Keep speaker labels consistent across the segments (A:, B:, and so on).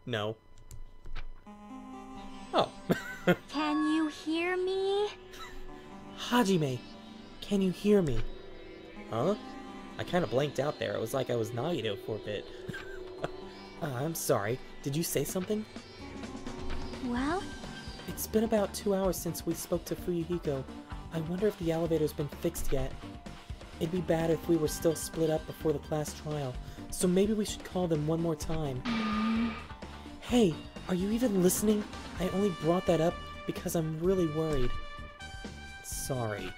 A: No. Oh.
B: Can you hear me?
A: Hajime, can you hear me? Huh? I kind of blanked out there. It was like I was Nagito for a bit. I'm sorry. Did you say something?
B: Well?
A: It's been about 2 hours since we spoke to Fuyuhiko. I wonder if the elevator's been fixed yet. It'd be bad if we were still split up before the class trial, so maybe we should call them one more time. Hey, are you even listening? I only brought that up because I'm really worried. Sorry.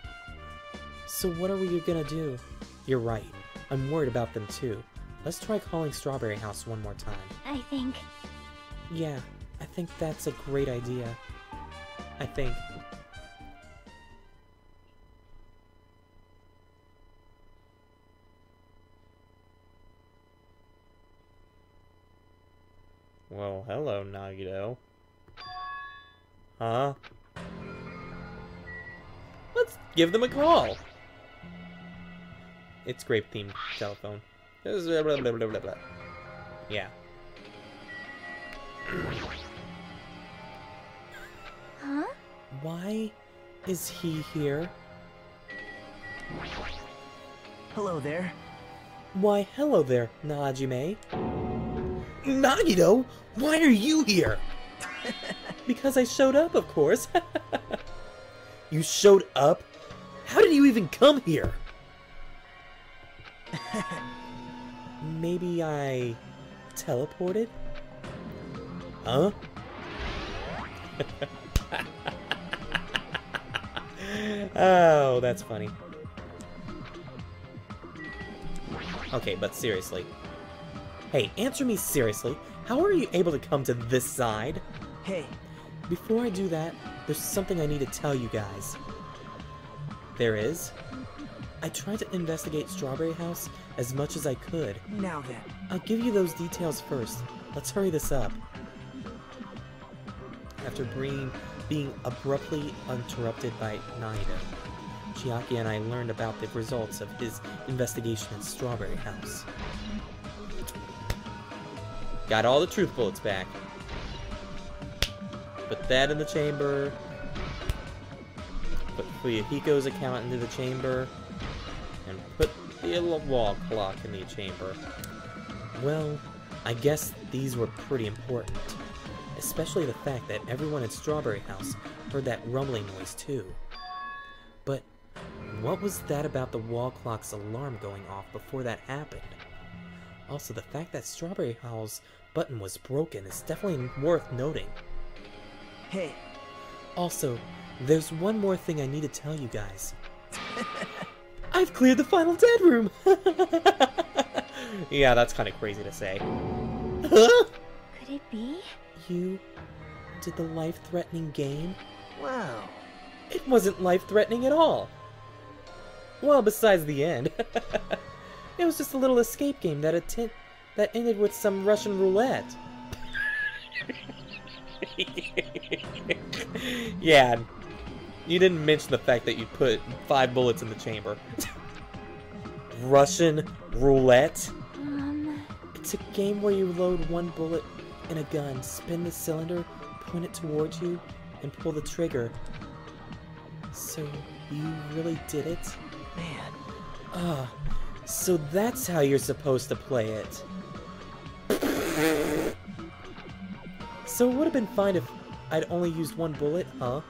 A: So what are we gonna do? You're right. I'm worried about them too. Let's try calling Strawberry House one more time.
B: I think...
A: Yeah, I think that's a great idea. I think. Well, hello, Nagito. Huh? Let's give them a call! It's grape-themed telephone. Blah, blah, blah, blah, blah. Yeah.
B: Huh?
A: Why is he here?
C: Hello there.
A: Why, hello there, Hajime. Nagito, why are you here? Because I showed up, of course. You showed up? How did you even come here? Maybe I teleported? Huh? Oh, that's funny. Okay, but seriously. Hey, answer me seriously. How are you able to come to this side?
C: Hey.
A: Before I do that, there's something I need to tell you guys. There is? I tried to investigate Strawberry House as much as I could.
C: Now then.
A: I'll give you those details first. Let's hurry this up. After being abruptly interrupted by Nagito, Chiaki and I learned about the results of his investigation at Strawberry House. Got all the truth bullets back. Put that in the chamber. Put Fuyuhiko's account into the chamber. And put the wall clock in the chamber. Well, I guess these were pretty important. Especially the fact that everyone at Strawberry House heard that rumbling noise too. But what was that about the wall clock's alarm going off before that happened? Also, the fact that Strawberry House button was broken is definitely worth noting.
C: Hey.
A: Also, there's one more thing I need to tell you guys. I've cleared the final dead room! Yeah, that's kind of crazy to say. Huh?
B: Could it be?
A: You did the life-threatening game?
C: Wow.
A: It wasn't life-threatening at all. Well, besides the end. It was just a little escape game that ended with some Russian roulette. Yeah, you didn't mention the fact that you put 5 bullets in the chamber. Russian roulette? It's a game where you load 1 bullet in a gun, spin the cylinder, point it towards you, and pull the trigger. So, you really did it?
C: Man.
A: So that's how you're supposed to play it. So it would have been fine if I'd only used 1 bullet, huh?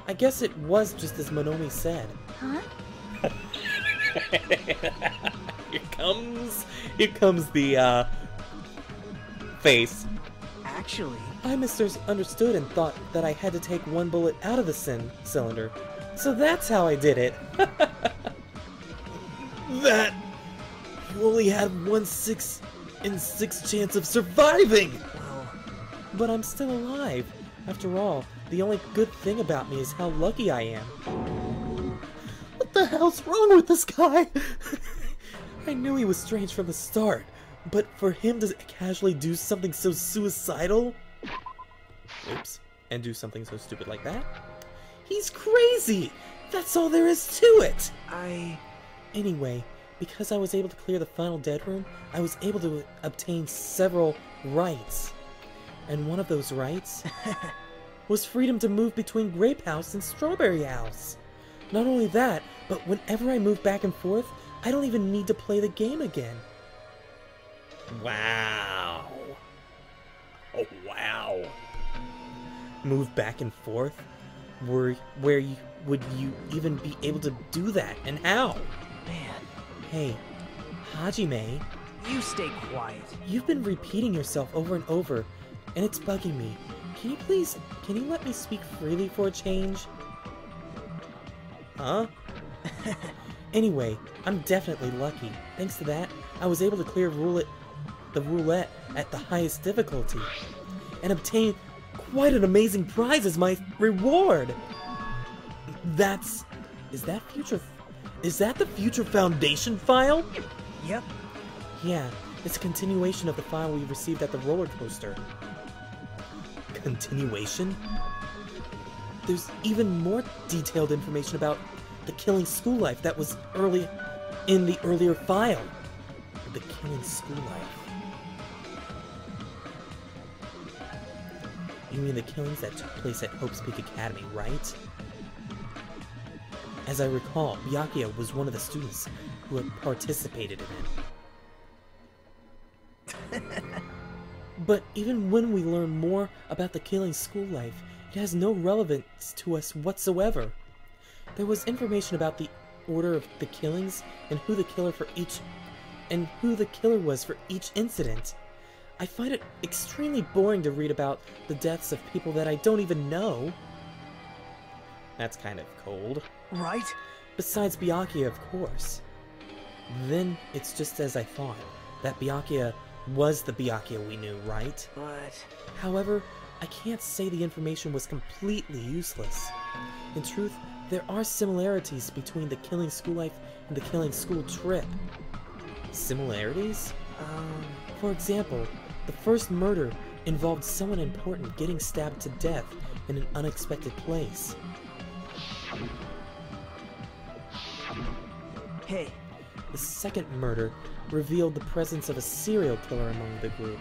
A: I guess it was just as Monomi said.
B: Huh?
A: Here comes the, face.
C: Actually...
A: I misunderstood and thought that I had to take 1 bullet out of the cylinder. So that's how I did it. That... You only had 1 6 in 6 chance of surviving!
C: Well...
A: But I'm still alive. After all, the only good thing about me is how lucky I am. What the hell's wrong with this guy? I knew he was strange from the start, but for him to casually do something so suicidal... Oops. And do something so stupid like that? He's crazy! That's all there is to it! Anyway, because I was able to clear the final dead room, I was able to obtain several rights. And one of those rights was freedom to move between Grape House and Strawberry House. Not only that, but whenever I move back and forth, I don't even need to play the game again. Wow. Oh, wow. Move back and forth? Would you even be able to do that, and how?
C: Man.
A: Hey, Hajime,
C: You stay quiet.
A: you've been repeating yourself over and over, and it's bugging me. Can you let me speak freely for a change? Huh? Anyway, I'm definitely lucky. Thanks to that, I was able to clear the roulette at the highest difficulty, and obtain quite an amazing prize as my reward! Is that the Future Foundation file?
C: Yep.
A: Yeah, it's a continuation of the file we received at the roller coaster. Continuation? There's even more detailed information about the Killing School Life that was in the earlier file. The Killing School Life. You mean the killings that took place at Hope's Peak Academy, right? As I recall, Byakuya was one of the students who had participated in it. But even when we learn more about the Killing School Life, it has no relevance to us whatsoever. There was information about the order of the killings and who the killer was for each incident. I find it extremely boring to read about the deaths of people that I don't even know. That's kind of cold.
C: Right?
A: Besides Byakuya, of course. Then it's just as I thought, that Byakuya was the Byakuya we knew, right?
C: But...
A: However, I can't say the information was completely useless. In truth, there are similarities between the Killing School Life and the Killing School Trip. Similarities? For example, the first murder involved someone important getting stabbed to death in an unexpected place.
C: Hey.
A: The second murder revealed the presence of a serial killer among the group.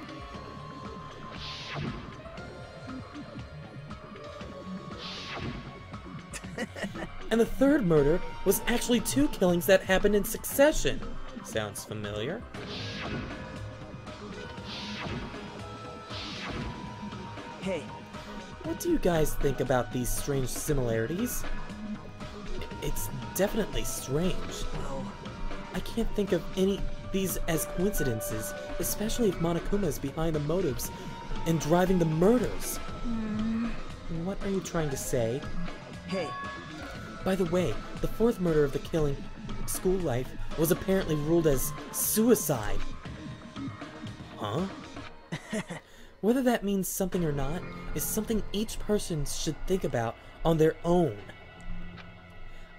A: And the third murder was actually 2 killings that happened in succession. Sounds familiar?
C: Hey.
A: What do you guys think about these strange similarities? It's definitely strange.
C: Well...
A: I can't think of these as coincidences, especially if Monokuma is behind the motives and driving the murders. What are you trying to say?
C: Hey.
A: By the way, the 4th murder of the Killing School Life was apparently ruled as suicide. Huh? Whether that means something or not is something each person should think about on their own.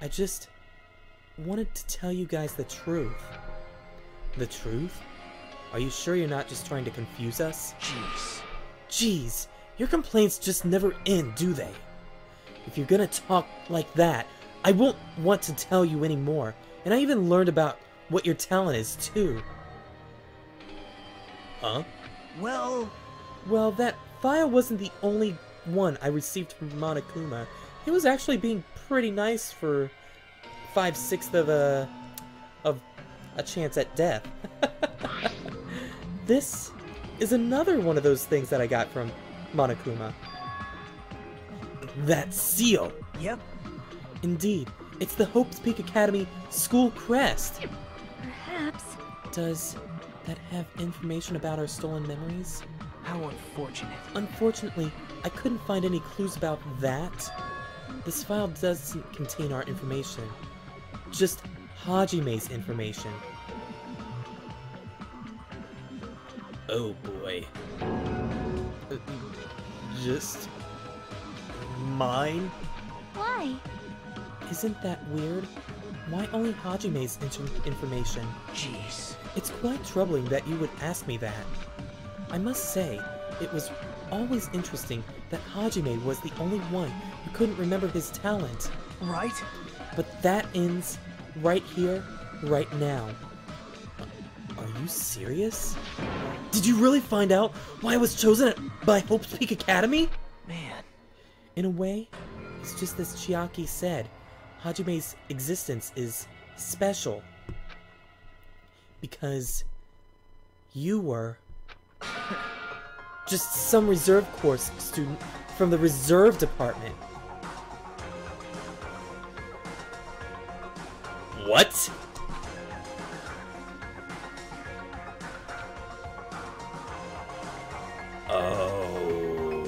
A: I just wanted to tell you guys the truth. The truth? Are you sure you're not just trying to confuse us? Jeez, your complaints just never end, do they? If you're gonna talk like that, I won't want to tell you anymore. And I even learned about what your talent is, too. Huh?
C: Well,
A: that file wasn't the only one I received from Monokuma. He was actually being pretty nice for 5/6 of a chance at death. This is another one of those things that I got from Monokuma. That seal!
C: yep.
A: Indeed, it's the Hope's Peak Academy school crest!
B: Perhaps.
A: Does that have information about our stolen memories?
C: How unfortunate.
A: Unfortunately, I couldn't find any clues about that. This file doesn't contain our information, just Hajime's information. Oh boy. Just mine?
B: Why?
A: Isn't that weird? Why only Hajime's information?
C: Jeez.
A: It's quite troubling that you would ask me that. I must say, it was always interesting that Hajime was the only one who couldn't remember his talent.
C: Right?
A: But that ends right here, right now. Are you serious? Did you really find out why I was chosen by Hope's Peak Academy?
C: Man.
A: In a way, it's just as Chiaki said. Hajime's existence is special. Because you were just some reserve course student from the reserve department. What? Oh.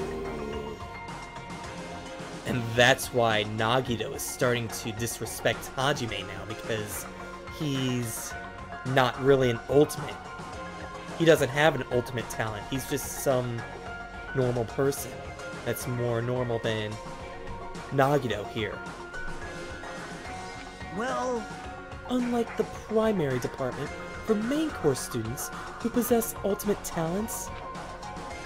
A: And that's why Nagito is starting to disrespect Hajime now, because he's not really an ultimate. He doesn't have an ultimate talent. He's just some normal person that's more normal than Nagito here.
C: Well,
A: unlike the primary department for main course students who possess ultimate talents,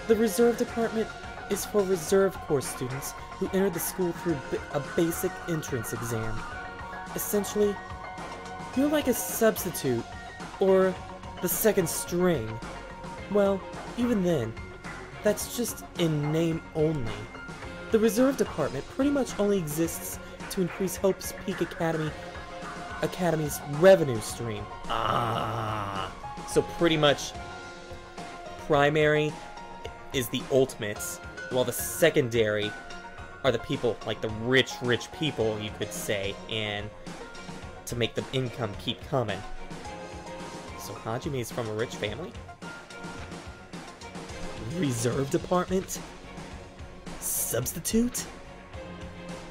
A: the reserve department is for reserve course students who enter the school through a basic entrance exam. Essentially, you're like a substitute, or the second string. Well, even then, that's just in name only. The reserve department pretty much only exists to increase Hope's Peak Academy's revenue stream. So pretty much primary is the ultimates, while the secondary are the people, like the rich people, you could say, and to make the income keep coming. So Hajime is from a rich family? Reserve department? Substitute?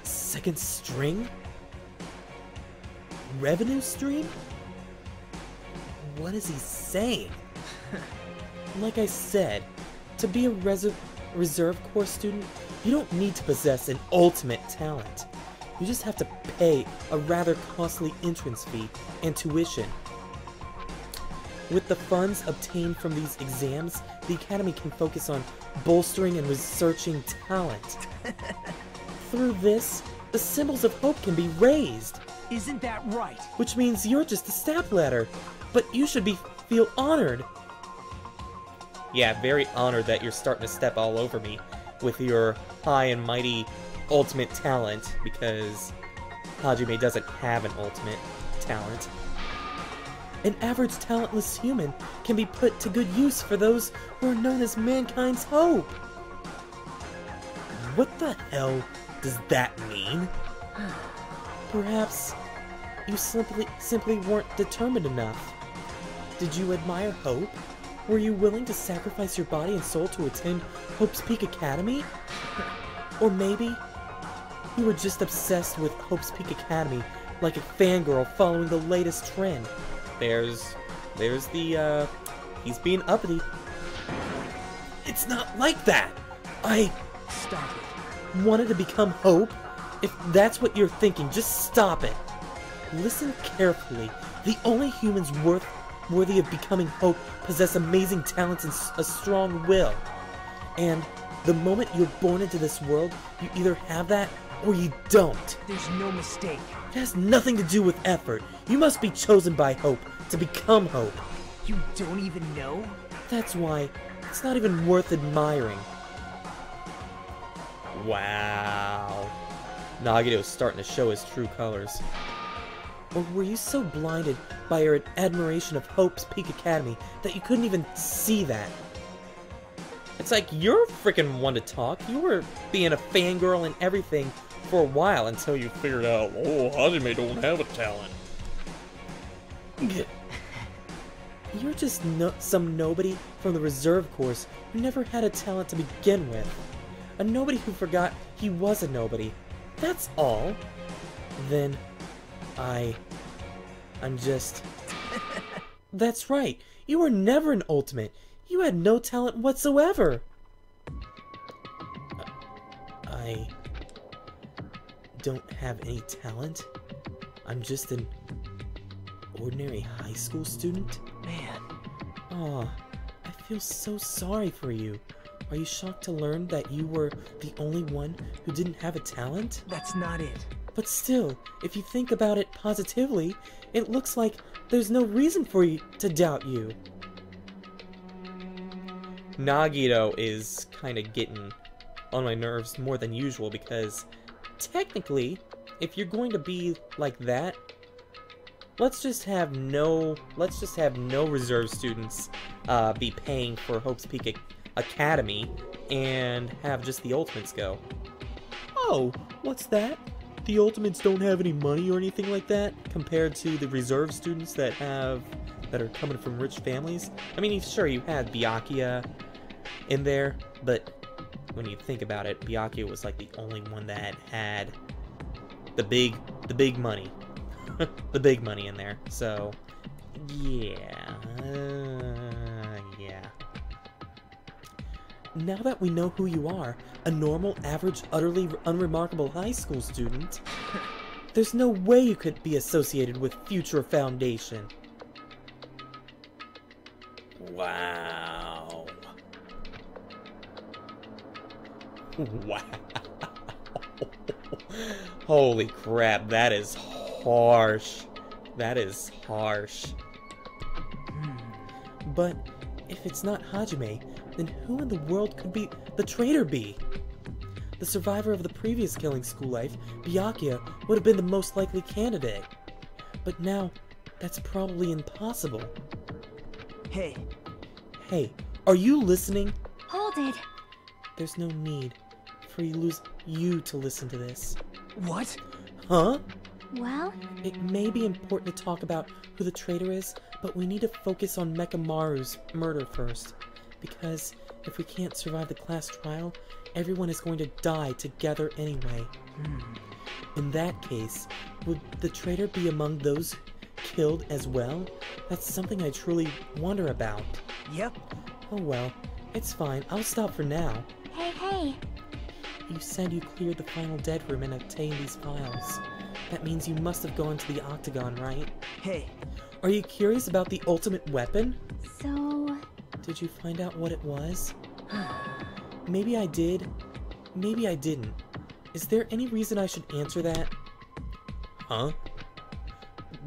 A: Second string? Revenue stream? What is he saying? Like I said, to be a reserve course student, you don't need to possess an ultimate talent. You just have to pay a rather costly entrance fee and tuition. With the funds obtained from these exams, the Academy can focus on bolstering and researching talent. Through this, the symbols of hope can be raised.
C: Isn't that right?
A: Which means you're just a stepladder, but you should feel honored. Yeah, very honored that you're starting to step all over me with your high and mighty ultimate talent, because Hajime doesn't have an ultimate talent. An average talentless human can be put to good use for those who are known as mankind's hope. What the hell does that mean? Perhaps you simply weren't determined enough. Did you admire Hope? Were you willing to sacrifice your body and soul to attend Hope's Peak Academy? Or maybe you were just obsessed with Hope's Peak Academy like a fangirl following the latest trend. There's the, he's being uppity. It's not like that!
C: Stop it.
A: Wanted to become Hope? If that's what you're thinking, just stop it. Listen carefully. The only humans worthy of becoming Hope possess amazing talents and a strong will. And the moment you're born into this world, you either have that or you don't.
C: There's no mistake.
A: It has nothing to do with effort. You must be chosen by Hope to become Hope.
C: You don't even know?
A: That's why it's not even worth admiring. Wow. Nagito's starting to show his true colors. Or were you so blinded by your admiration of Hope's Peak Academy that you couldn't even see that? It's like you're freaking one to talk. You were being a fangirl and everything for a while until you figured out, oh, Hajime don't have a talent. You're just some nobody from the reserve course who never had a talent to begin with. A nobody who forgot he was a nobody. That's all. Then, I'm just... That's right. You were never an ultimate. You had no talent whatsoever. I don't have any talent. I'm just an ordinary high school student.
C: Man.
A: Aw, I feel so sorry for you. Are you shocked to learn that you were the only one who didn't have a talent?
C: That's not it.
A: But still, if you think about it positively, it looks like there's no reason for you to doubt you. Nagito is kind of getting on my nerves more than usual because technically, if you're going to be like that, let's just have no reserve students be paying for Hope's Peak Academy and have just the Ultimates go. Oh, what's that? The Ultimates don't have any money or anything like that compared to the reserve students that are coming from rich families? I mean, sure, you had Byakuya in there, but when you think about it, Byakuya was like the only one that had the big money. The big money in there. So, yeah. Yeah. Now that we know who you are, a normal, average, utterly unremarkable high school student, there's no way you could be associated with Future Foundation. Wow. Wow. Holy crap, that is harsh. That is harsh. But if it's not Hajime, then who in the world could be the traitor be? The survivor of the previous killing school life, Byakuya, would have been the most likely candidate. But now, that's probably impossible.
C: Hey.
A: Hey, are you listening?
B: Hold it.
A: There's no need for you to listen to this.
C: What?
A: Huh?
B: Well?
A: It may be important to talk about who the traitor is, but we need to focus on Mekamaru's murder first. Because if we can't survive the class trial, everyone is going to die together anyway. In that case, would the traitor be among those killed as well? That's something I truly wonder about.
C: Yep.
A: Oh well, it's fine. I'll stop for now.
B: Hey.
A: You said you cleared the final dead room and obtained these files. That means you must have gone to the Octagon, right?
C: Hey.
A: Are you curious about the ultimate weapon?
B: So...
A: Did you find out what it was? Maybe I did. Maybe I didn't. Is there any reason I should answer that? Huh?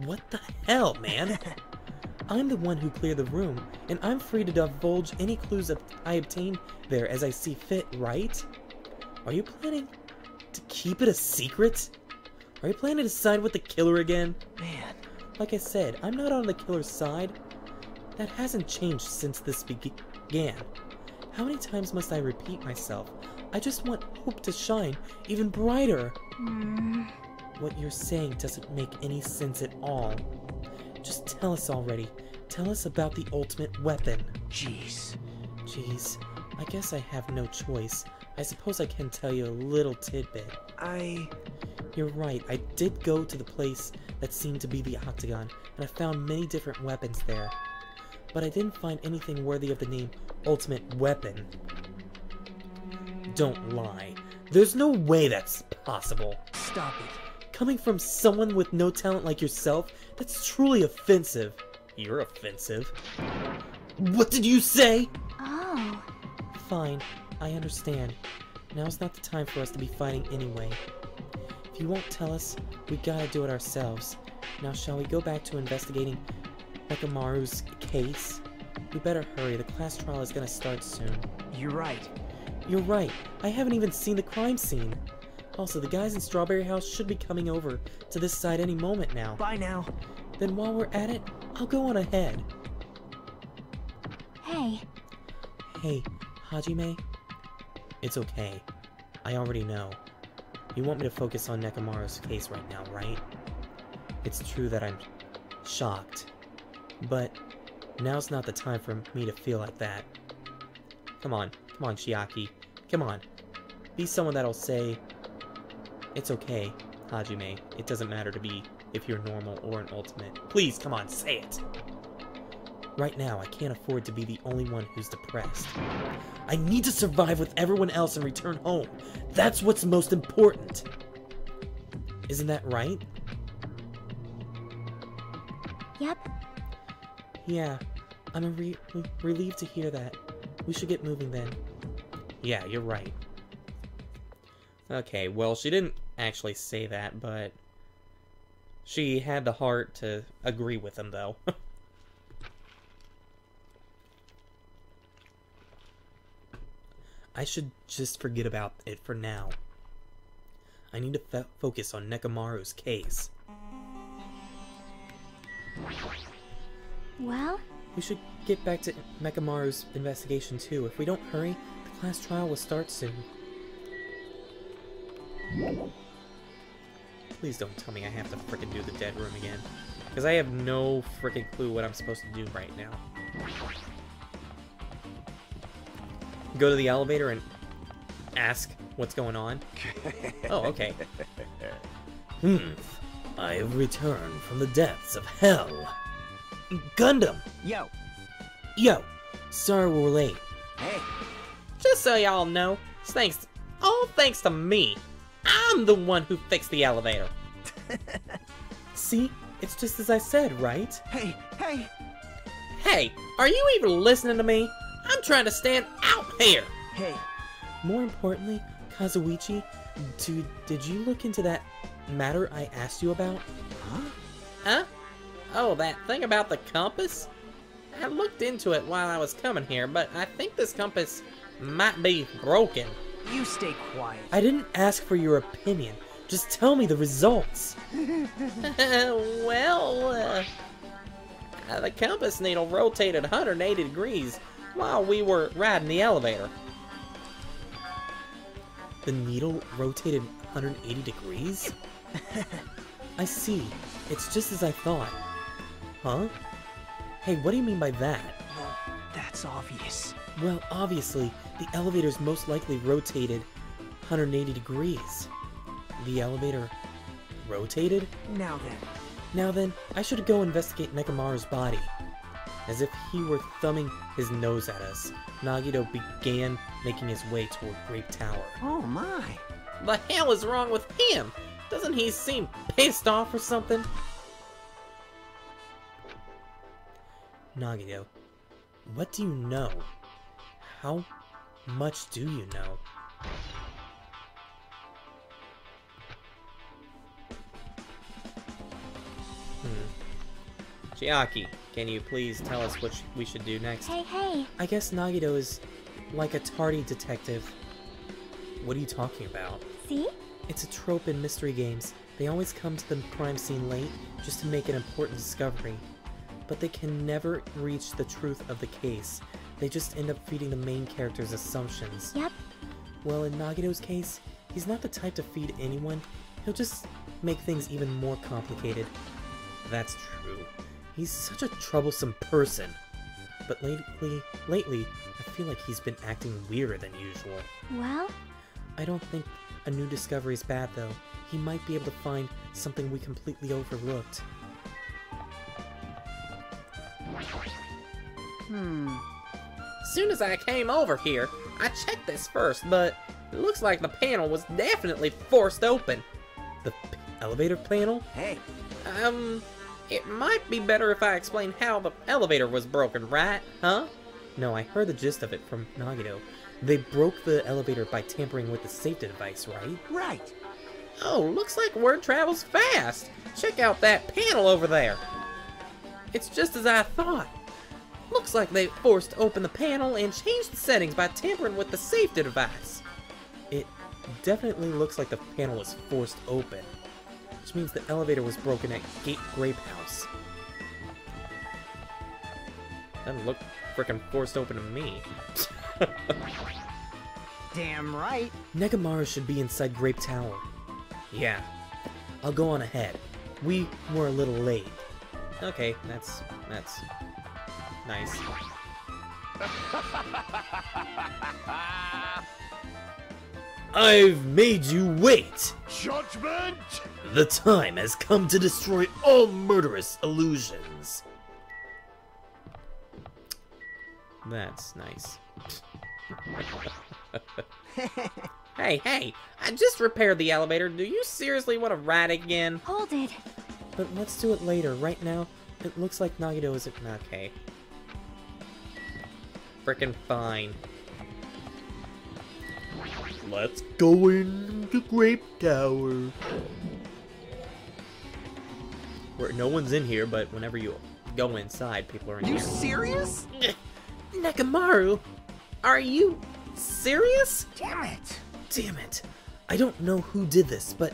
A: What the hell, man? I'm the one who cleared the room, and I'm free to divulge any clues I obtained there as I see fit, right? Are you planning to keep it a secret? Are you planning to side with the killer again?
C: Man.
A: Like I said, I'm not on the killer's side. That hasn't changed since this began. How many times must I repeat myself? I just want Hope to shine even brighter. What you're saying doesn't make any sense at all. Just tell us already. Tell us about the ultimate weapon.
C: Jeez,
A: I guess I have no choice. I suppose I can tell you a little tidbit. You're right, I did go to the place that seemed to be the Octagon, and I found many different weapons there. But I didn't find anything worthy of the name Ultimate Weapon. Don't lie. There's no way that's possible.
C: Stop it.
A: Coming from someone with no talent like yourself, that's truly offensive. You're offensive. What did you say?
B: Oh.
A: Fine, I understand. Now's not the time for us to be fighting anyway. If you won't tell us, we gotta do it ourselves. Now shall we go back to investigating Mekamaru's case? We better hurry, the class trial is gonna start soon.
C: You're right.
A: You're right, I haven't even seen the crime scene. Also, the guys in Strawberry House should be coming over to this side any moment now.
C: Bye now.
A: Then while we're at it, I'll go on ahead.
B: Hey.
A: Hey, Hajime? It's okay. I already know. You want me to focus on Nekamaru's case right now, right? It's true that I'm shocked. But now's not the time for me to feel like that. Come on, Chiaki. Come on. Be someone that'll say, it's okay, Hajime. It doesn't matter to be if you're normal or an ultimate. Please, come on, say it. Right now, I can't afford to be the only one who's depressed. I need to survive with everyone else and return home. That's what's most important. Isn't that right?
B: Yep.
A: Yeah, I'm relieved to hear that. We should get moving then. Yeah, you're right. Okay, well, she didn't actually say that, but she had the heart to agree with him, though. I should just forget about it for now. I need to focus on Nekomaru's case.
B: Well?
A: We should get back to Nekomaru's investigation too. If we don't hurry, the class trial will start soon. Please don't tell me I have to frickin' do the dead room again. Because I have no frickin' clue what I'm supposed to do right now. Go to the elevator and ask what's going on? Oh, okay. I have returned from the depths of hell. Gundam!
C: Yo.
A: Yo! Sorry we're late.
C: Hey.
A: Just so y'all know, all thanks to me. I'm the one who fixed the elevator. See? It's just as I said, right?
C: Hey, hey.
A: Hey, are you even listening to me? I'm trying to stand out here.
C: Hey.
A: More importantly, Kazuichi, did you look into that matter I asked you about? Huh? Oh, that thing about the compass? I looked into it while I was coming here, but I think this compass might be broken.
C: You stay quiet.
A: I didn't ask for your opinion. Just tell me the results. Well, the compass needle rotated 180 degrees while we were riding the elevator. The needle rotated 180 degrees? I see. It's just as I thought. Huh? Hey, what do you mean by that?
C: Well, that's obvious.
A: Well, obviously, the elevator's most likely rotated 180 degrees. The elevator rotated? Now then, I should go investigate Nekomaru's body. As if he were thumbing his nose at us, Nagito began making his way toward Grape Tower.
C: Oh my.
A: The hell is wrong with him? Doesn't he seem pissed off or something? Nagito, what do you know? How much do you know? Chiaki, can you please tell us what we should do next?
B: Hey.
A: I guess Nagito is like a tardy detective. What are you talking about?
B: See?
A: It's a trope in mystery games. They always come to the crime scene late just to make an important discovery. But they can never reach the truth of the case. They just end up feeding the main character's assumptions.
B: Yep.
A: Well, in Nagito's case, he's not the type to feed anyone. He'll just make things even more complicated. That's true. He's such a troublesome person. But lately, I feel like he's been acting weirder than usual.
B: Well?
A: I don't think a new discovery is bad, though. He might be able to find something we completely overlooked. Soon as I came over here, I checked this first, but it looks like the panel was definitely forced open. The elevator panel?
C: Hey.
A: It might be better if I explain how the elevator was broken, right? Huh? No, I heard the gist of it from Nagito. They broke the elevator by tampering with the safety device, right?
C: Right.
A: Oh, looks like word travels fast. Check out that panel over there. It's just as I thought. Looks like they forced open the panel and changed the settings by tampering with the safety device. It definitely looks like the panel was forced open, which means the elevator was broken at Grape House. Doesn't look frickin' forced open to me.
C: Damn right.
A: Nekomaru should be inside Grape Tower. Yeah. I'll go on ahead. We were a little late. Okay, that's nice. I've made you wait!
D: Judgment!
A: The time has come to destroy all murderous illusions. That's nice. Hey, I just repaired the elevator. Do you seriously want to ride again?
B: Hold it.
A: But let's do it later. Right now, it looks like Nagito isn't okay. Frickin' fine. Let's go into Grape Tower. Where no one's in here, but whenever you go inside, people are in here.
C: You serious?
A: Nekomaru, are you serious?
C: Damn it!
A: Damn it. I don't know who did this, but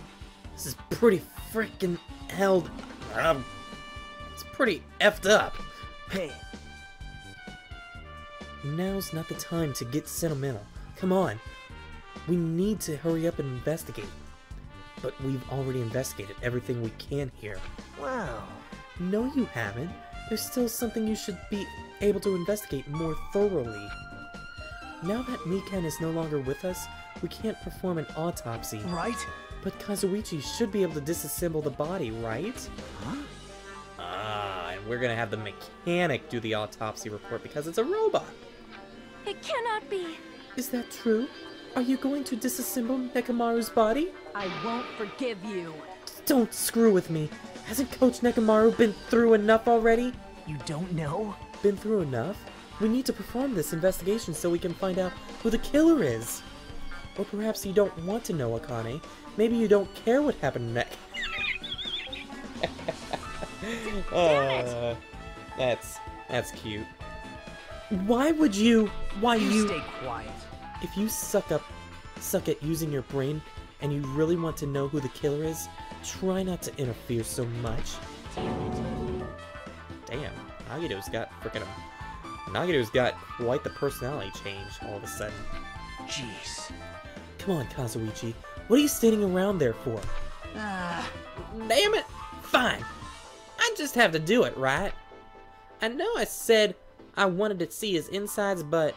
A: this is pretty freaking held. It's pretty effed up.
C: Hey,
A: Now's not the time to get sentimental. Come on. We need to hurry up and investigate. But we've already investigated everything we can here.
C: wow.
A: No, you haven't. There's still something you should be able to investigate more thoroughly. Now that Mikan is no longer with us, we can't perform an autopsy.
C: Right?
A: But Kazuichi should be able to disassemble the body, right?
C: Huh?
A: Ah, and we're gonna have the mechanic do the autopsy report because it's a robot.
B: It cannot be.
A: Is that true? Are you going to disassemble Nekomaru's body?
D: I won't forgive you.
A: Don't screw with me. Hasn't Coach Nekomaru been through enough already?
C: You don't know?
A: Been through enough? We need to perform this investigation so we can find out who the killer is. Or perhaps you don't want to know, Akane. Maybe you don't care what happened to Nek. That's cute. Why would you? Why you?
C: Stay quiet.
A: If you suck at using your brain, and you really want to know who the killer is, try not to interfere so much. Damn, Nagito's got quite the personality change all of a sudden.
C: Jeez.
A: Come on, Kazuichi. What are you standing around there for? Damn it! Fine. I just have to do it, right? I know I said I wanted to see his insides, but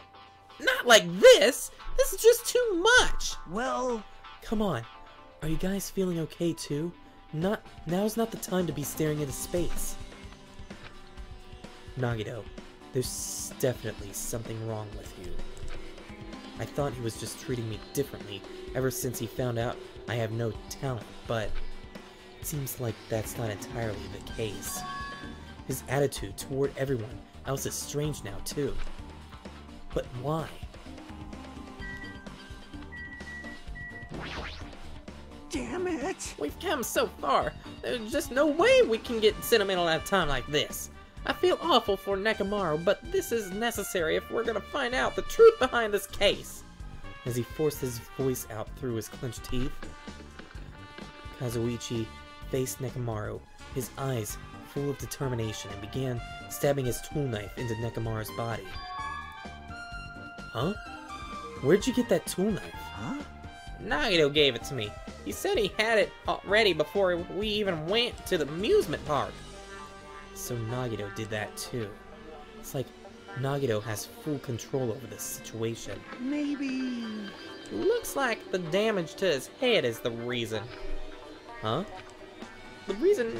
A: not like this! This is just too much!
C: Well,
A: Come on. Are you guys feeling okay too? Now's not the time to be staring into space. Nagito, there's definitely something wrong with you. I thought he was just treating me differently ever since he found out I have no talent, but it seems like that's not entirely the case. His attitude toward everyone else is strange now too. But why?
C: damn it.
A: We've come so far. There's just no way we can get sentimental at a time like this. I feel awful for Nekomaru, but this is necessary if we're gonna find out the truth behind this case. As he forced his voice out through his clenched teeth, Kazuichi faced Nekomaru, his eyes full of determination, and began stabbing his tool knife into Nekomaru's body. Huh? Where'd you get that tool knife?
C: Huh?
A: Nagito gave it to me. He said he had it ready before we even went to the amusement park. So Nagito did that too. It's like Nagito has full control over this situation.
C: Maybe...
A: Looks like the damage to his head is the reason. Huh? The reason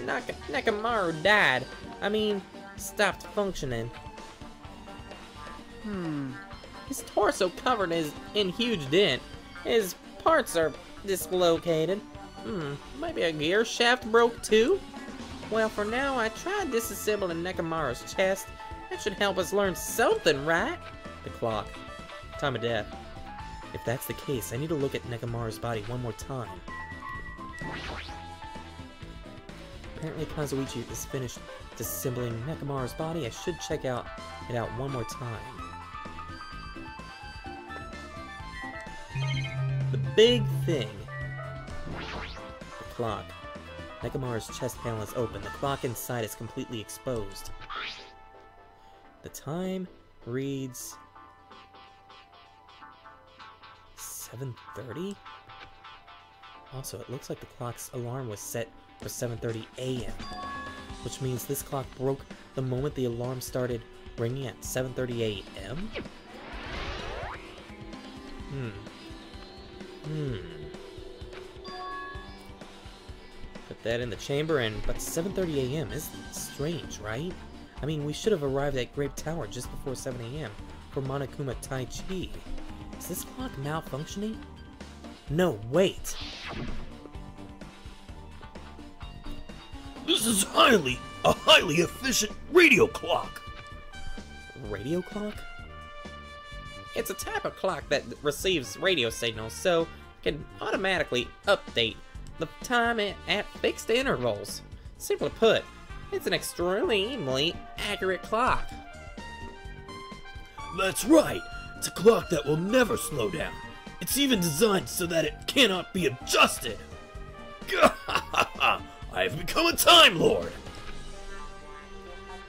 A: Nekomaru died. I mean, stopped functioning. His torso covered in huge dent. His parts are dislocated. Maybe a gear shaft broke too? Well, for now, I tried disassembling Nekomaru's chest. That should help us learn something, right? The clock. Time of death. If that's the case, I need to look at Nekomaru's body one more time. Apparently Kazuichi is finished disassembling Nekomaru's body. I should check it out one more time. The big thing. The clock. Nekomaru's chest panel is open. The clock inside is completely exposed. The time reads 7:30? Also, it looks like the clock's alarm was set for 7:30 a.m. Which means this clock broke the moment the alarm started ringing at 7:30 a.m.? Put that in the chamber, but 7:30 a.m. is strange, right? I mean, we should have arrived at Grape Tower just before 7 a.m. for Monokuma Tai Chi. Is this clock malfunctioning? No, wait!
E: This is a highly efficient radio clock.
A: Radio clock? It's a type of clock that receives radio signals, so it can automatically update the time at fixed intervals. Simply put, it's an extremely accurate clock.
E: That's right. It's a clock that will never slow down. It's even designed so that it cannot be adjusted. I have become a Time Lord!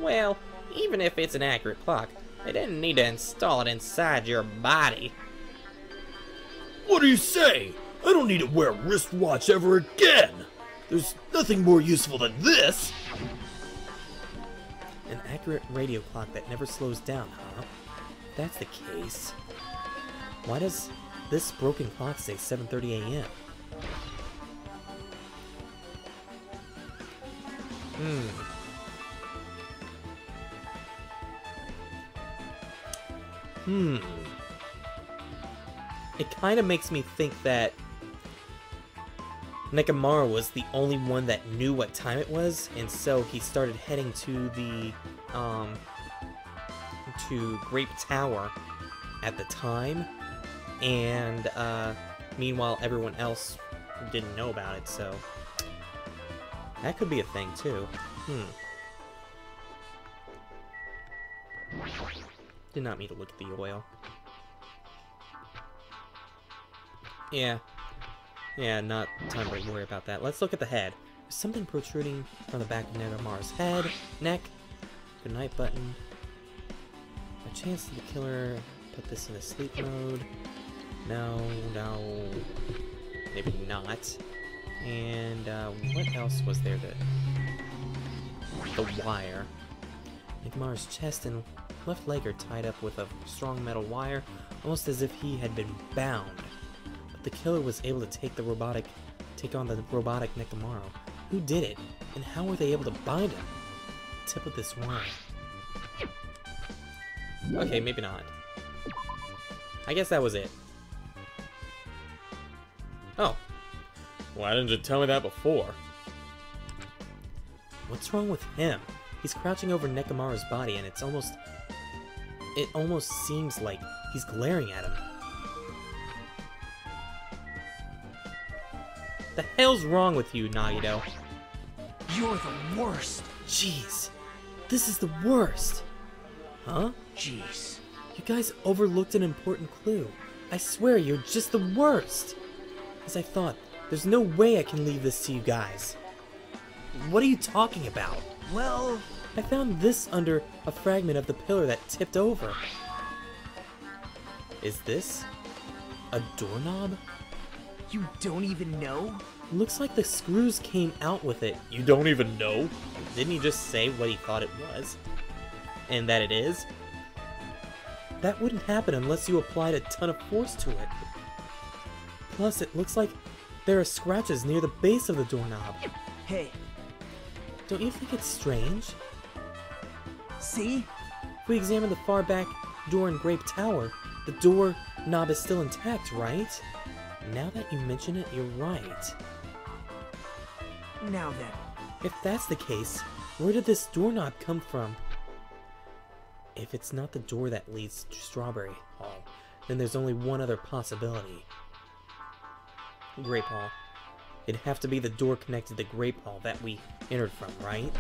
F: Well, even if it's an accurate clock, they didn't need to install it inside your body.
E: What do you say? I don't need to wear a wristwatch ever again! There's nothing more useful than this!
A: An accurate radio clock that never slows down, huh? If that's the case, why does this broken clock say 7:30 a.m.? It kind of makes me think that Nekomaru was the only one that knew what time it was, and so he started heading to the, to Grape Tower at the time, and, meanwhile everyone else didn't know about it, so that could be a thing, too. Did not mean to look at the oil. Yeah, not time to worry about that. Let's look at the head. There's something protruding from the back of Nekomaru's head, neck, good night button. A chance to the killer put this in a sleep mode. No, maybe not. And what else was there? The wire. Nekomaru's chest and left leg are tied up with a strong metal wire, almost as if he had been bound. The killer was able to take on the robotic Nekomaru. Who did it? And how were they able to bind him? Tip of this wire. Okay, maybe not. I guess that was it. Oh. Why didn't you tell me that before? What's wrong with him? He's crouching over Nekomaru's body and it almost seems like he's glaring at him. The hell's wrong with you, Nagito?
C: You're the worst.
A: Jeez, this is the worst. Huh?
C: Jeez.
A: You guys overlooked an important clue. I swear you're just the worst. As I thought, there's no way I can leave this to you guys. What are you talking about?
C: Well,
A: I found this under a fragment of the pillar that tipped over. Is this a doorknob?
C: you don't even know?
A: Looks like the screws came out with it. You don't even know? Didn't he just say what he thought it was? And that it is? That wouldn't happen unless you applied a ton of force to it. Plus, it looks like there are scratches near the base of the doorknob.
C: Hey,
A: Don't you think it's strange?
C: see?
A: If we examine the far back door in Grape Tower, the door knob is still intact, right? Now that you mention it, you're right.
C: Now then.
A: If that's the case, where did this doorknob come from? If it's not the door that leads to Strawberry Hall, then there's only one other possibility. Grape Hall. It'd have to be the door connected to Grape Hall that we entered from, right?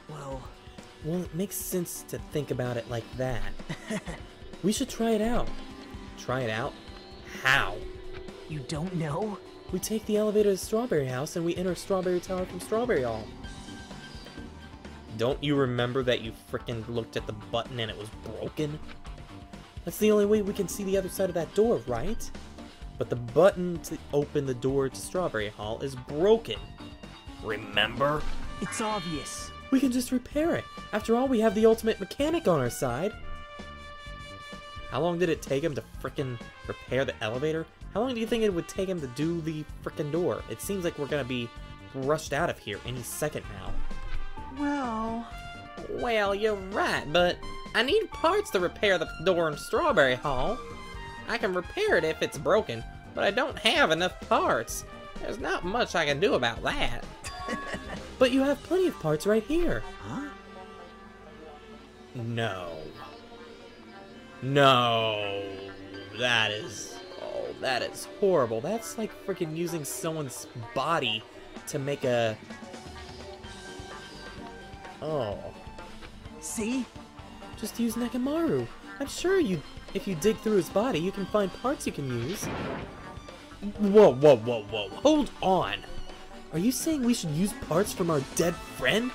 A: Well, it makes sense to think about it like that. We should try it out. Try it out? How?
C: You don't know?
A: We take the elevator to Strawberry House and we enter Strawberry Tower from Strawberry Hall. Don't you remember that you frickin' looked at the button and it was broken? That's the only way we can see the other side of that door, right? But the button to open the door to Strawberry Hall is broken. Remember?
C: It's obvious.
A: We can just repair it. After all, we have the ultimate mechanic on our side. How long did it take him to frickin' repair the elevator? How long do you think it would take him to do the frickin' door? It seems like we're gonna be rushed out of here any second now.
F: Well, you're right, but I need parts to repair the door in Strawberry Hall. I can repair it if it's broken, but I don't have enough parts. There's not much I can do about that.
A: But you have plenty of parts right here.
C: Huh?
A: No. No. That is... Oh, that is horrible. That's like freaking using someone's body to make a... Oh.
C: See?
A: Just use Nekomaru. I'm sure if you dig through his body, you can find parts you can use.
F: Whoa, whoa, whoa, whoa. Hold on.
A: Are you saying we should use parts from our dead friend?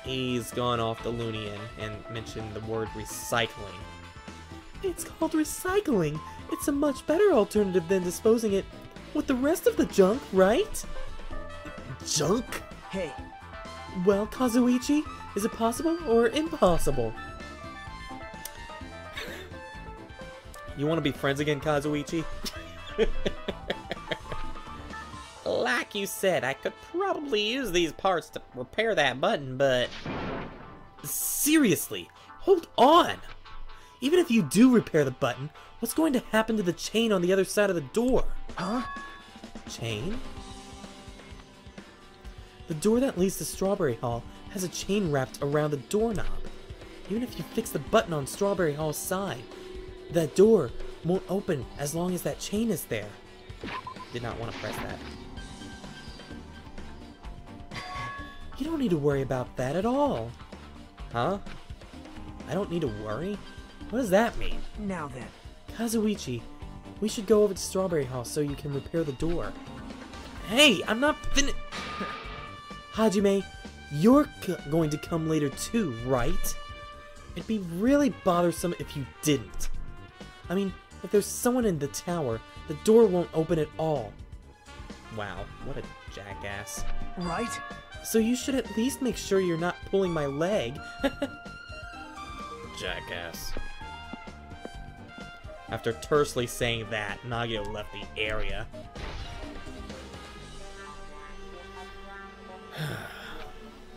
F: He's gone off the loony and mentioned the word recycling.
A: It's called recycling. It's a much better alternative than disposing it with the rest of the junk, right?
E: Junk?
C: Hey,
A: Well, Kazuichi, is it possible or impossible?
F: You want to be friends again, Kazuichi? Like you said, I could probably use these parts to repair that button, but...
A: Seriously, hold on! Even if you do repair the button, what's going to happen to the chain on the other side of the door?
C: huh?
A: Chain? The door that leads to Strawberry Hall has a chain wrapped around the doorknob. Even if you fix the button on Strawberry Hall's side, that door won't open as long as that chain is there.
F: Did not want to press that.
A: You don't need to worry about that at all.
F: Huh?
A: I don't need to worry? What does that mean?
C: Now then.
A: Kazuichi, we should go over to Strawberry Hall so you can repair the door. Hey, I'm not Hajime, you're going to come later too, right? It'd be really bothersome if you didn't. I mean, if there's someone in the tower, the door won't open at all.
F: Wow, what a jackass.
C: Right?
A: So you should at least make sure you're not pulling my leg.
F: Jackass. After tersely saying that, Nagito left the area.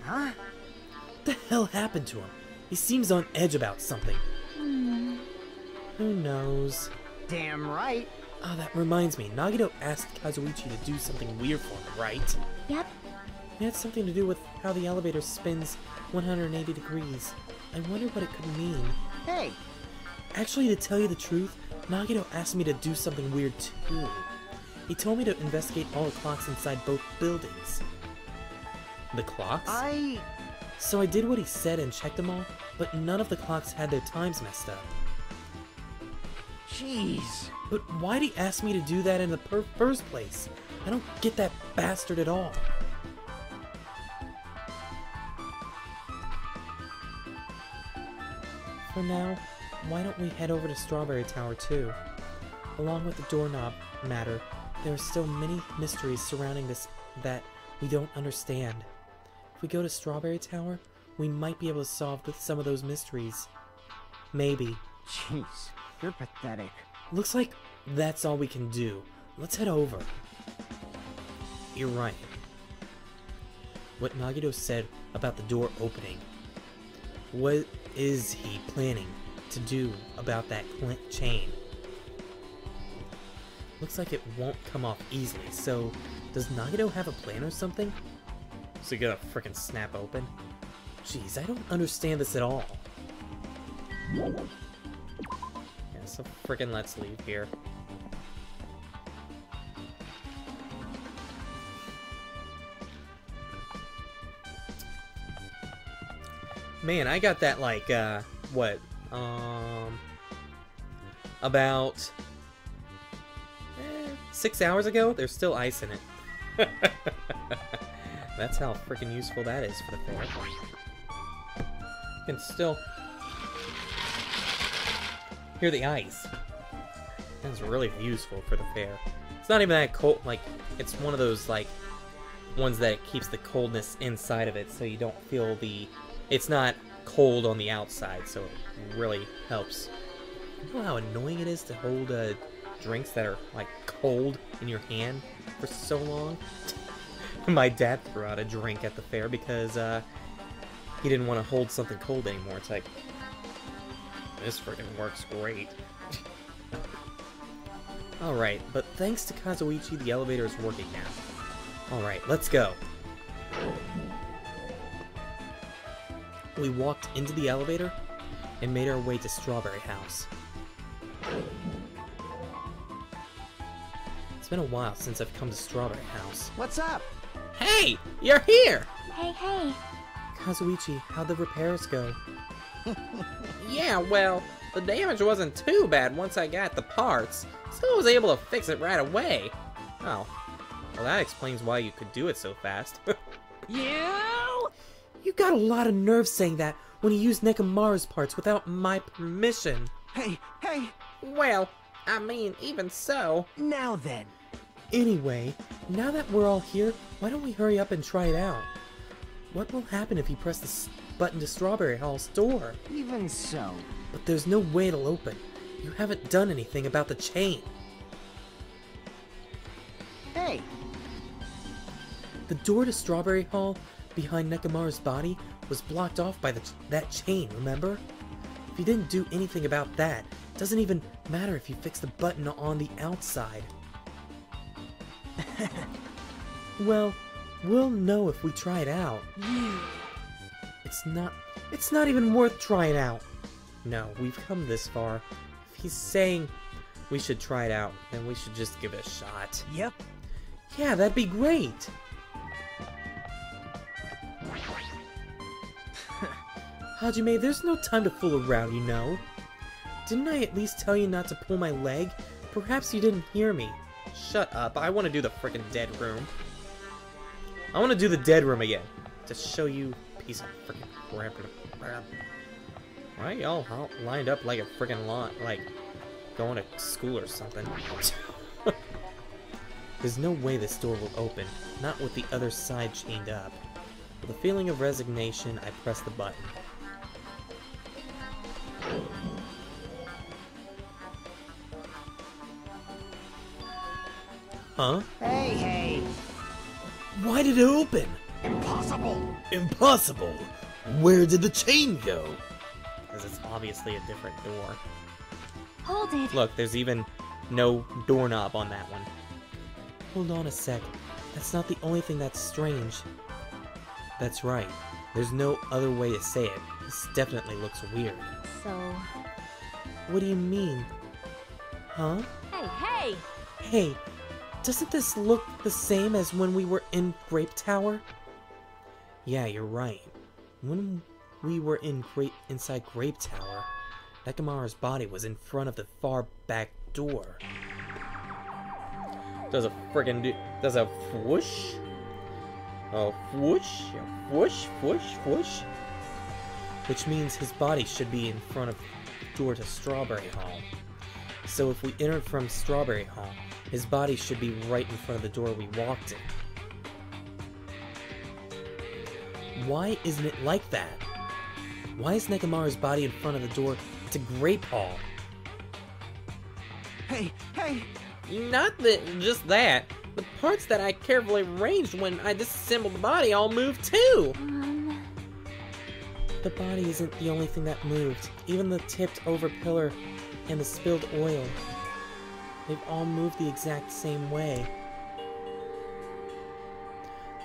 C: Huh?
A: What the hell happened to him? He seems on edge about something. Who knows?
C: Damn right.
A: Oh, that reminds me. Nagito asked Kazuichi to do something weird for him, right?
B: Yep.
A: It had something to do with how the elevator spins 180 degrees. I wonder what it could mean.
C: Hey,
A: Actually, to tell you the truth, Nagito asked me to do something weird too. He told me to investigate all the clocks inside both buildings.
F: The clocks?
A: So I did what he said and checked them all, but none of the clocks had their times messed up.
C: jeez.
A: But why'd he ask me to do that in the first place? I don't get that bastard at all. For now, why don't we head over to Strawberry Tower too? Along with the doorknob matter, there are still many mysteries surrounding this that we don't understand. If we go to Strawberry Tower, we might be able to solve some of those mysteries. Maybe.
C: Jeez, you're pathetic.
A: Looks like that's all we can do. Let's head over. You're right. What Nagito said about the door opening. What is he planning to do about that chain? Looks like it won't come off easily, so does Nagito have a plan or something?
F: So you gotta frickin' snap open?
A: Jeez, I don't understand this at all.
F: Yeah, so frickin' let's leave here. Man, I got that like, what? About 6 hours ago? There's still ice in it. That's how freaking useful that is for the fair. You can still hear the ice. That's really useful for the fair. It's not even that cold, like, it's one of those, like, ones that keeps the coldness inside of it, so you don't feel the... It's not cold on the outside, so it really helps. You know how annoying it is to hold drinks that are, like, cold in your hand for so long? My dad threw out a drink at the fair because he didn't want to hold something cold anymore. It's like, this freaking works great. Alright, but thanks to Kazuichi, the elevator is working now. Alright, let's go. We walked into the elevator and made our way to Strawberry House. It's been a while since I've come to Strawberry House.
C: What's up?
F: Hey! You're here!
B: Hey, hey.
A: Kazuichi, how'd the repairs go?
F: Yeah, well, the damage wasn't too bad once I got the parts, so I was able to fix it right away. Oh, well that explains why you could do it so fast.
A: You got a lot of nerve saying that when you used Nekomaru's parts without my permission.
C: Hey,
F: Well, I mean, even so.
C: now then.
A: Anyway, now that we're all here, why don't we hurry up and try it out? What will happen if you press the button to Strawberry Hall's door?
C: Even so.
A: But there's no way it'll open. You haven't done anything about the chain.
C: Hey,
A: The door to Strawberry Hall, behind Nekomaru's body, was blocked off by that chain, remember? If you didn't do anything about that, it doesn't even matter if you fix the button on the outside. Well, we'll know if we try it out. It's not even worth trying out. No, we've come this far. If he's saying we should try it out, then we should just give it a shot.
C: yep.
A: Yeah, that'd be great. Hajime, there's no time to fool around, you know. Didn't I at least tell you not to pull my leg? Perhaps you didn't hear me.
F: Shut up, I want to do the frickin' dead room. I want to do the dead room again. To show you piece of frickin' crap. Why are y'all lined up like a frickin' lot, like going to school or something?
A: There's no way this door will open, not with the other side chained up. With a feeling of resignation, I press the button. Huh?
C: Hey.
E: Why did it open?
C: Impossible.
E: Impossible. Where did the chain go?
F: Because it's obviously a different door.
B: Hold it.
F: Look, there's even no doorknob on that one.
A: Hold on a sec. That's not the only thing that's strange. That's right. There's no other way to say it. This definitely looks weird.
B: So...
A: What do you mean? Huh?
B: Hey!
A: Hey, doesn't this look the same as when we were in Grape Tower? Yeah, you're right. When we were inside Grape Tower, Nekomaru's body was in front of the far back door.
F: Does a whoosh? A whoosh, whoosh, whoosh, whoosh.
A: Which means his body should be in front of the door to Strawberry Hall. So if we entered from Strawberry Hall, his body should be right in front of the door we walked in. Why isn't it like that? Why is Nekomaru's body in front of the door to Grape Hall?
C: Hey.
F: Not that, just that. The parts that I carefully arranged when I disassembled the body all moved too.
A: The body isn't the only thing that moved. Even the tipped over pillar and the spilled oil. They've all moved the exact same way.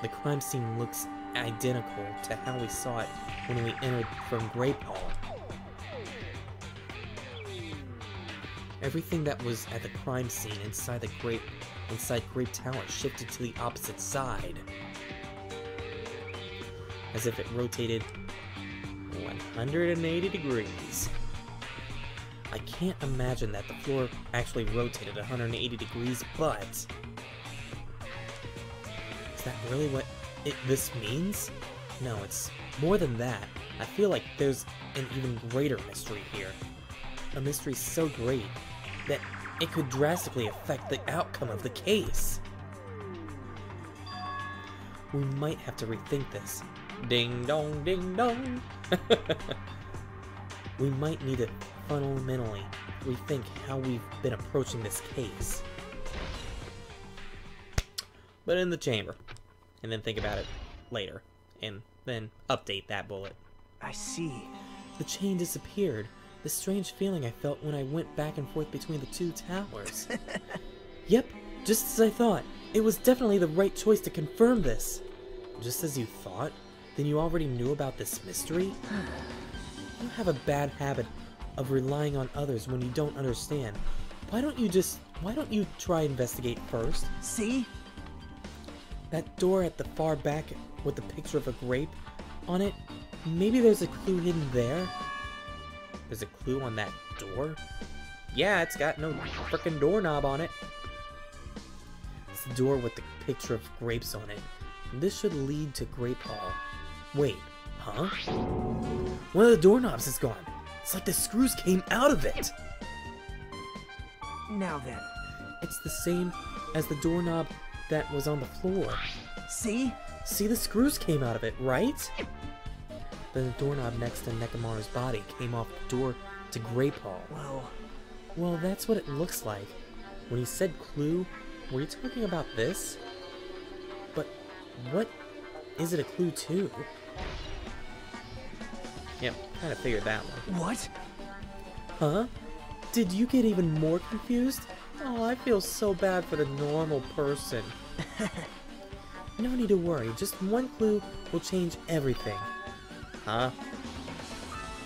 A: The crime scene looks identical to how we saw it when we entered from Grape Hall. Everything that was at the crime scene inside Grape Tower shifted to the opposite side. As if it rotated 180 degrees. I can't imagine that the floor actually rotated 180 degrees, but... Is that really what this means? No, it's more than that. I feel like there's an even greater mystery here. A mystery so great that it could drastically affect the outcome of the case. We might have to rethink this.
F: Ding dong, ding dong.
A: We might need to fundamentally rethink how we've been approaching this case.
F: But in the chamber. And then think about it later. And then update that bullet.
C: I see.
A: The chain disappeared. The strange feeling I felt when I went back and forth between the two towers. Yep, just as I thought. It was definitely the right choice to confirm this. Just as you thought? Then you already knew about this mystery? You have a bad habit of relying on others when you don't understand. Why don't you try investigate first?
C: See?
A: That door at the far back with the picture of a grape, on it. Maybe there's a clue hidden there? There's a clue on that door? Yeah, it's got no frickin' doorknob on it. It's the door with the picture of grapes on it. And this should lead to Grape Hall. Wait, huh? One of the doorknobs is gone. It's like the screws came out of it.
C: Now then.
A: It's the same as the doorknob that was on the floor.
C: See?
A: See, the screws came out of it, right? Then the doorknob next to Nekomaru's body came off the door to Grape Hall. Well, that's what it looks like. When you said clue, were you talking about this? But what is it a clue to? Yep, kind of figured that one.
C: What?
A: Huh? Did you get even more confused? Oh, I feel so bad for the normal person. No need to worry, just one clue will change everything. Huh?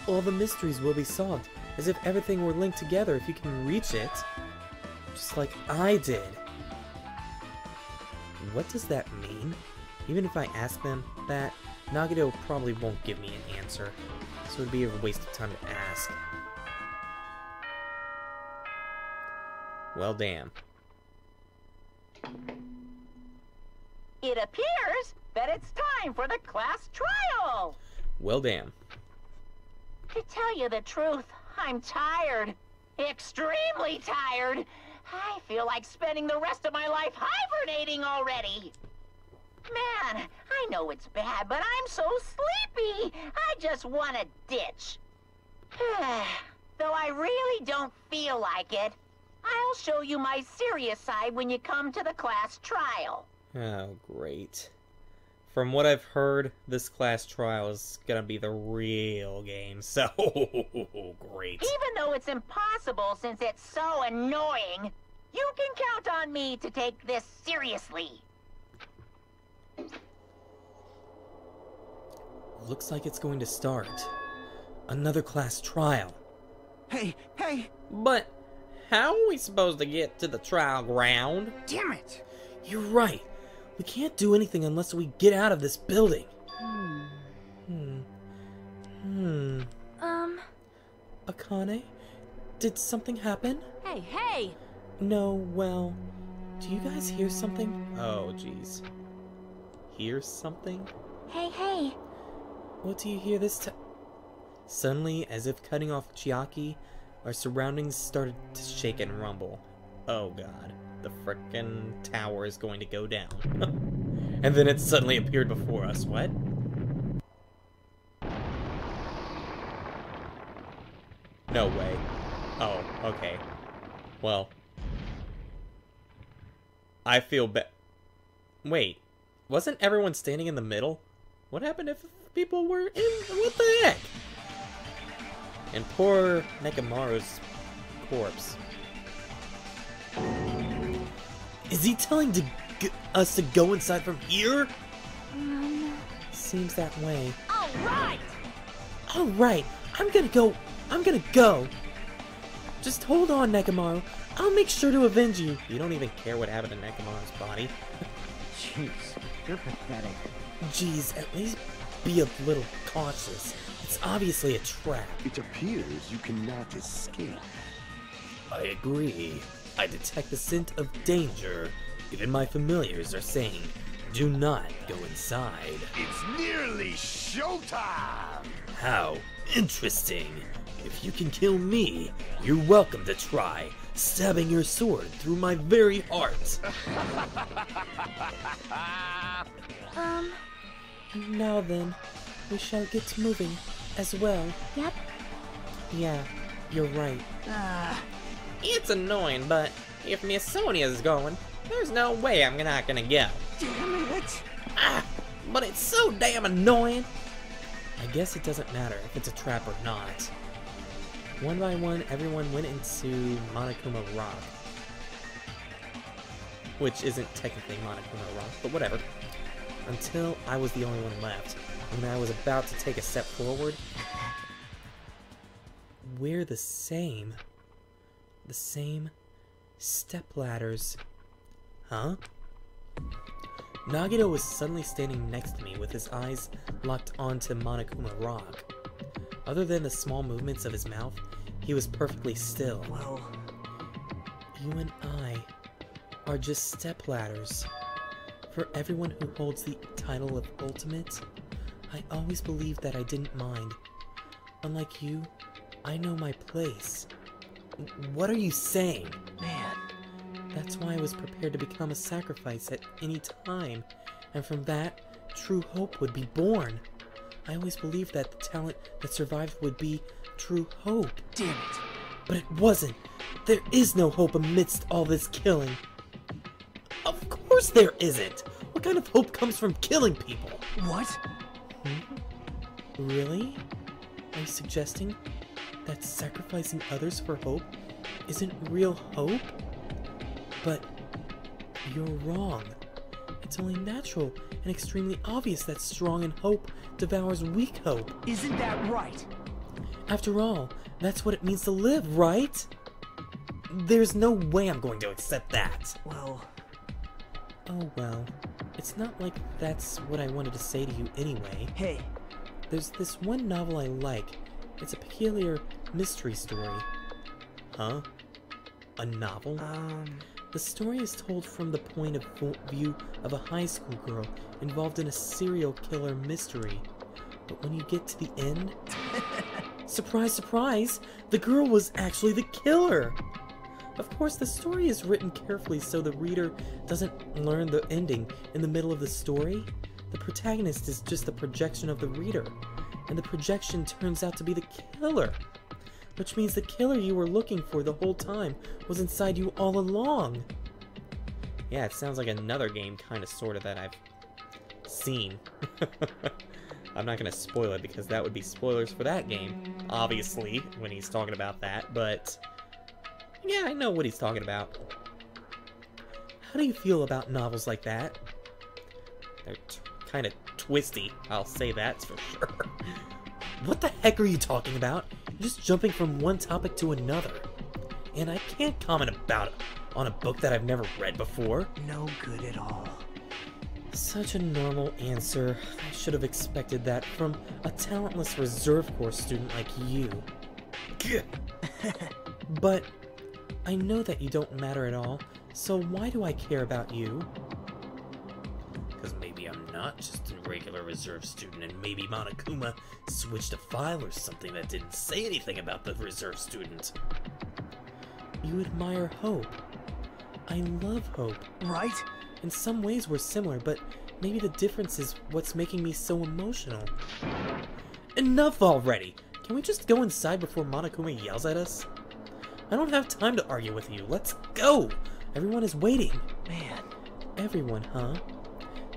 A: All the mysteries will be solved, as if everything were linked together if you can reach it. Just like I did. What does that mean? Even if I ask them that, Nagito probably won't give me an answer, so it'd be a waste of time to ask. Well, damn.
G: It appears that it's time for the class trial.
A: Well, damn.
G: To tell you the truth, I'm tired. Extremely tired. I feel like spending the rest of my life hibernating already. Man, I know it's bad, but I'm so sleepy. I just want to ditch. Though I really don't feel like it, I'll show you my serious side when you come to the class trial.
A: Oh, great. From what I've heard, this class trial is gonna be the real game, so great.
G: Even though it's impossible since it's so annoying, you can count on me to take this seriously.
A: Looks like it's going to start. Another class trial.
C: Hey!
F: But how are we supposed to get to the trial ground?
C: Damn it!
A: You're right. We can't do anything unless we get out of this building. Akane? Did something happen?
D: Hey!
A: No, well, do you guys hear something? Oh, jeez. Hear something?
B: Hey.
A: What do you hear this time? Suddenly, as if cutting off Chiaki, our surroundings started to shake and rumble. Oh god, the frickin' tower is going to go down. And then it suddenly appeared before us. What? No way. Oh, okay. Well. I feel bad. Wait, wasn't everyone standing in the middle? What happened if people were in? What the heck? And poor Nekomaru's corpse. Is he telling us to go inside from here? Seems that way. Alright, I'm gonna go. Just hold on, Nekomaru. I'll make sure to avenge you. You don't even care what happened to Nekomaru's body.
C: Jeez, you're pathetic.
A: Jeez, at least be a little cautious. It's obviously a trap.
H: It appears you cannot escape.
E: I agree. I detect the scent of danger. Even my familiars are saying, do not go inside.
H: It's nearly showtime!
E: How interesting. If you can kill me, you're welcome to try, stabbing your sword through my very heart.
A: Now then, we shall get moving as well.
B: Yep.
A: Yeah, you're right.
F: It's annoying, but if Miss Sonia's going, there's no way I'm not gonna go.
C: Damn it!
F: But it's so damn annoying.
A: I guess it doesn't matter if it's a trap or not. One by one, everyone went into Monokuma Rock. Which isn't technically Monokuma Rock, but whatever. Until I was the only one left. When I was about to take a step forward, we're the same. The same stepladders. Huh? Nagito was suddenly standing next to me with his eyes locked onto Monokuma Rock. Other than the small movements of his mouth, he was perfectly still.
C: Well,
A: You and I are just stepladders. For everyone who holds the title of Ultimate, I always believed that I didn't mind. Unlike you, I know my place.
E: What are you saying?
C: man.
A: That's why I was prepared to become a sacrifice at any time, and from that, true hope would be born. I always believed that the talent that survived would be true hope.
C: Damn it.
A: But it wasn't. There is no hope amidst all this killing.
E: Of course there isn't! What kind of hope comes from killing people?
C: What?
A: Really? Are you suggesting that sacrificing others for hope isn't real hope? But you're wrong. It's only natural and extremely obvious that strong in hope devours weak hope.
C: Isn't that right?
A: After all, that's what it means to live, right?
E: There's no way I'm going to accept that.
C: Well,
A: Oh well. It's not like that's what I wanted to say to you anyway.
C: hey,
A: There's this one novel I like. It's a peculiar mystery story.
E: Huh? A novel?
A: The story is told from the point of view of a high school girl involved in a serial killer mystery. But when you get to the end, surprise, surprise, the girl was actually the killer! Of course, the story is written carefully so the reader doesn't learn the ending in the middle of the story. The protagonist is just the projection of the reader, and the projection turns out to be the killer. Which means the killer you were looking for the whole time was inside you all along.
F: Yeah, it sounds like another game, kind of, sort of, that I've seen. I'm not going to spoil it because that would be spoilers for that game, obviously, when he's talking about that, but yeah, I know what he's talking about.
A: How do you feel about novels like that?
F: They're kind of twisty, I'll say that's for sure.
E: What the heck are you talking about?
A: You're just jumping from one topic to another.
E: And I can't comment about it on a book that I've never read before.
C: no good at all.
A: Such a normal answer. I should have expected that from a talentless reserve corps student like you. But I know that you don't matter at all, so why do I care about you?
E: Because maybe I'm not just a regular reserve student, and maybe Monokuma switched a file or something that didn't say anything about the reserve student.
A: You admire hope. I love hope.
C: Right?
A: In some ways we're similar, but maybe the difference is what's making me so emotional.
E: Enough already! Can we just go inside before Monokuma yells at us? I don't have time to argue with you. Let's go!
A: Everyone is waiting.
C: Man.
A: Everyone, huh?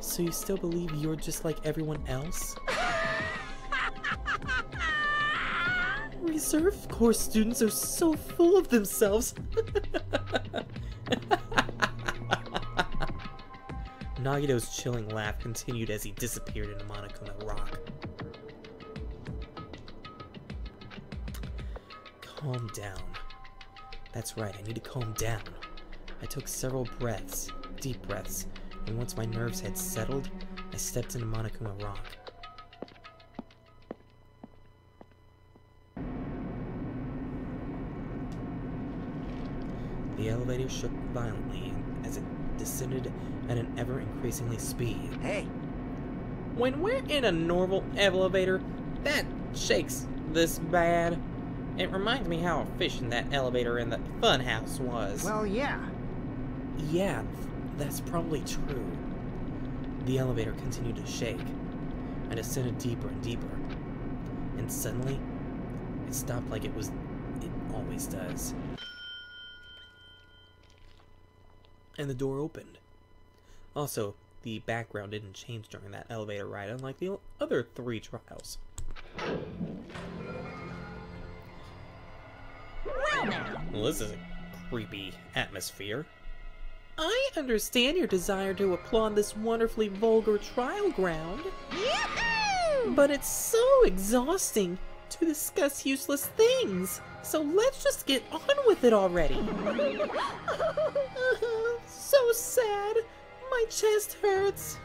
A: So you still believe you're just like everyone else? Reserve Corps students are so full of themselves.
F: Nagito's chilling laugh continued as he disappeared into Monokuma Rock.
A: Calm down. That's right, I need to calm down. I took several breaths, deep breaths, and once my nerves had settled, I stepped into Monokuma Rock. The elevator shook violently as it descended at an ever-increasingly speed.
C: Hey,
F: When we're in a normal elevator, that shakes this bad. It reminds me how efficient that elevator in the funhouse was.
C: well, yeah.
A: Yeah, that's probably true. The elevator continued to shake. I descended deeper and deeper. And suddenly, it stopped like it always does. And the door opened. Also, the background didn't change during that elevator ride, unlike the other 3 trials.
F: Well, this is a creepy atmosphere.
A: I understand your desire to applaud this wonderfully vulgar trial ground. But it's so exhausting to discuss useless things. So let's just get on with it already. So sad. My chest hurts.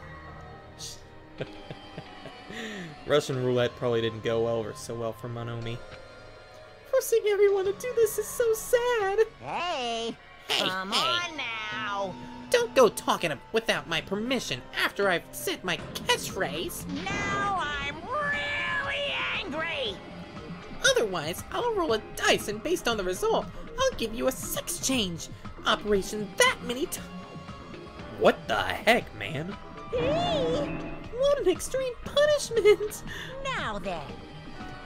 A: Russian roulette probably didn't go over so well for Monomi. Forcing everyone to do this is so sad.
G: Hey, come on now.
F: Don't go talking without my permission after I've said my catchphrase.
G: Now I'm really angry.
F: Otherwise, I'll roll a dice and based on the result, I'll give you a sex change operation that many times.
E: What the heck, man?
A: What an extreme punishment!
G: Now then.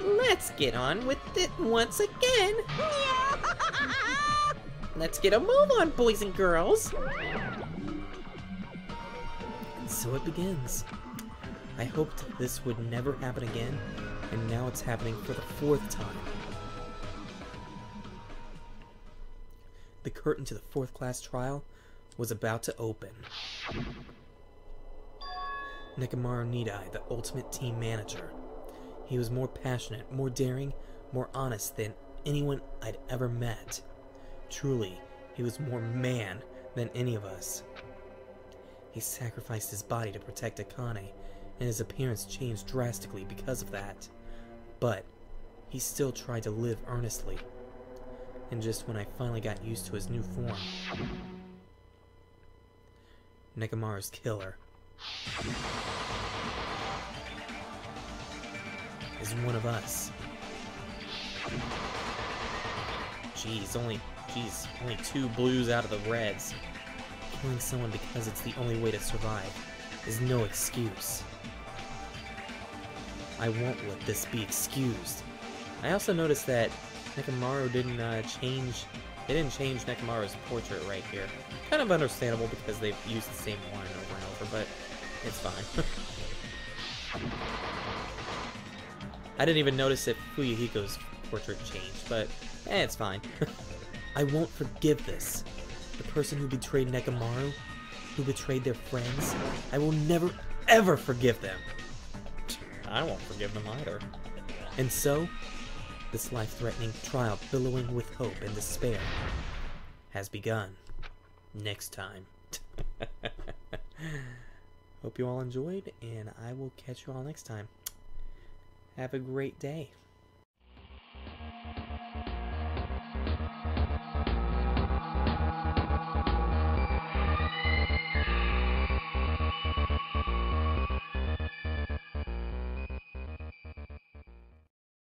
F: Let's get on with it once again. Let's get a move on, boys and girls.
A: And so it begins. I hoped this would never happen again, and now it's happening for the 4th time. The curtain to the 4th class trial was about to open. Nekomaru Nidai, the ultimate team manager. He was more passionate, more daring, more honest than anyone I'd ever met. Truly, he was more man than any of us. He sacrificed his body to protect Akane, and his appearance changed drastically because of that. But he still tried to live earnestly. And just when I finally got used to his new form, Nekomaru's killer is one of us. Jeez, only 2 blues out of the reds. Killing someone because it's the only way to survive is no excuse. I won't let this be excused. I also noticed that Nekomaru didn't change Nekomaru's portrait right here. Kind of understandable because they've used the same one over and over, but it's fine. I didn't even notice if Fuyuhiko's portrait changed, but it's fine. I won't forgive this. The person who betrayed Nekomaru, who betrayed their friends, I will never, ever forgive them. I won't forgive them either. And so, this life-threatening trial billowing with hope and despair has begun. Next time. Hope you all enjoyed, and I will catch you all next time. Have a great day.